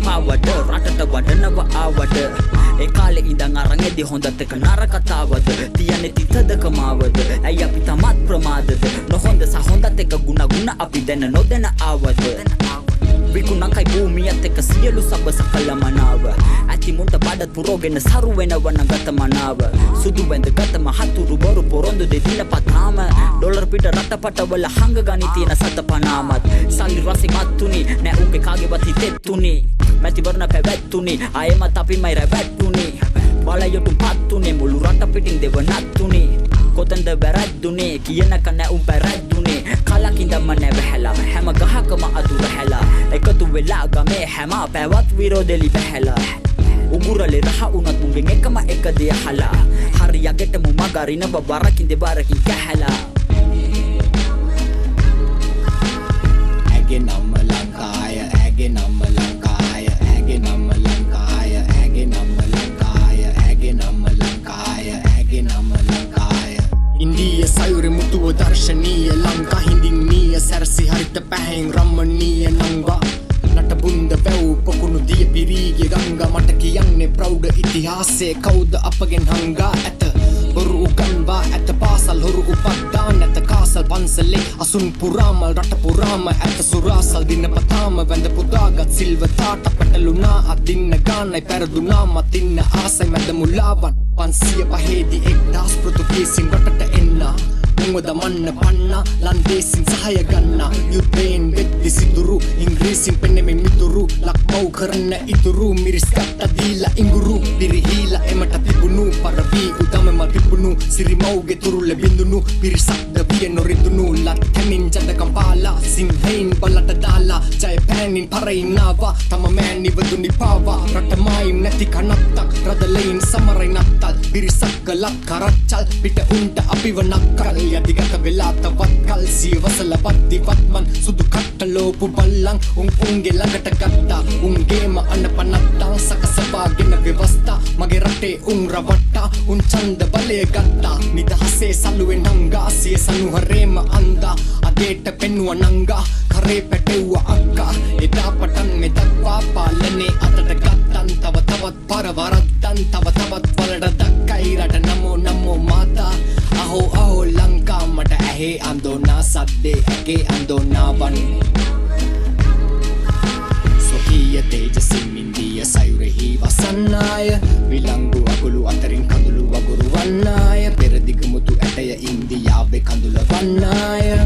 පාවඩ රටට වඩනව ආවඩ ඒ කාලේ ඉඳන් අරන් එදි හොඳත් එක නරකතාවද තියන්නේ තිතදක මාවද ඇයි අපි තමත් ප්‍රමාදද නොහොඳ සහ හොඳත් එක ගුණ අපි දැන නොදැන ආවද විකුණකයි භූමියත් එක්ක සියලු සබ සකල මනාව ඇති මුන්ට බඩත් පුරෝගෙන සරු වෙනවන ගත මනාව සුදු වැඳ ගතම හතුරු බොරු පොරොන්දු දෙදින පතාම ඩොලර් පිට රටපටවල හංග ගනි තියෙන සත පනාමත් සල්ලි රසි මත්තුනි නෑ උන්ගේ කාගේවත් හිතෙත්තුනි මැතිවරණ පැවැත්තුනි ආයෙමත් අපිමයි රැවැට්ටුනි බලයොටුම් පත්තුනේ මුළු රට පිටින් දෙවනත්තුනි කොතන්ද වැරැද්දුනේ කියනක නෑ උන් පැරැද්දුනේ කලකින්දම නැවහැලා හැම ගහකම අතුර හැලා එකතු වෙලා ගමේ හැම පැවත් විරෝධෙලි පැහැලා උගුරලේ රහ උනත් මුගෙන් එකම එක දෙය හලා හරි යගෙටම මගරින බරකින් දෙබරකින් කැහැලා ඇගේ නම ලංකාය ඇගේ නම ලංකාය ඇගේ නම ලංකාය ඇගේ නම ලංකාය ඇගේ නම ලංකාය ඇගේ නම ලංකාය ඉන්දිය සයුරේ මුතුව දර්ශනීය ලංකා හිඳින්නීය සැරසි හරිත පැහැෙන් රමණීය නංවා නටබුන්ද වැව් පොකුණු දිය පිරීගේ ගංගා මට කියන්නේ ප්‍රෞඩ ඉතිහාසයේ කවුද අපගෙන් හංගා ඇත බොරු උගන්වා ඇත පාසල් හොරු උපද්දා නැත කාසල් පන්සලේ අසුන් පුරාමල් රට පුරාම ඇත සුරාසල් දිනපතාම වැඳ පුදාගත් සිල්වතාට පැටලුනා අදින්න ගානයි පැරදුනා මතින්න ආසයි මැද මුලාවන් 505 එක්දහස් පෘතුගීසින් රටට එන්නා මුව දමන්න පන්නා ලන්දේසින් සහය ගන්නා යුද්ධයෙන් වෙද්දි සිදුරු ඉංග්‍රීසින් පෙන්නෙමින් මිතුරු ලක්මව් කරන්න ඉතුරු මිරිස් ගත්ත දීලා ඉඟුරු පිරිහීලා එමට තිබුණු පරවී උදමම තිබුණු සිරිමව්ගේ තුරුල බිඳුණු පිරිසක්ද විය නොරිදුණු ලත්තමින් ජඩකම් පාලා සිංහයින් බලට දාලා ජයපෑනින් පරයින්නවා තම මෑන් නිවදුනි පාවා රටමයින් නැති කනත්තක් රදලයින් සමරයි නත්තල් පිරිසක්ක ලක් කරච්චල් පිට උන්ට අපිව නක්කල් යදිගත වෙලා තවත් කල් සියවසල පත්තිවත්මන් සුදු කට්ටලෝපු බල්ලං උන්ගේ ළඟට ගත්තා උන්ගේම අනපනත්තං සකසවාගෙන ව්‍යවස්ථා මගේ රටේ උන් රවට්ටා උන් ඡන්ද බලය ගත්තා නිදහසේ සලුවෙන් හංගා සිය සනුහරේම අන්දා අදේට පෙන්නුව නංගා කරේ පැටෙව්ව අක්කා එදා පටන් මෙදක්වා පාලනේ අතට ගත්තන් තව තවත් පරවරත්තන් තව තවත් වලට දක්කයි රට නමෝ නමෝ මාතා අහෝ අහෝ ලංකා මට ඇහේ අන්දෝනා සද්දේ ඇගේ අන්දෝනාවන් සොකීය තේජසින් ඉන්දිය සයුරෙහි වසන්නාය විලංගු අගුළු අතරින් කඳුළු වගුරු වන්නාය පෙරදිග මුතු ඇටය ඉන්දියාවේ කඳුල වන්නාය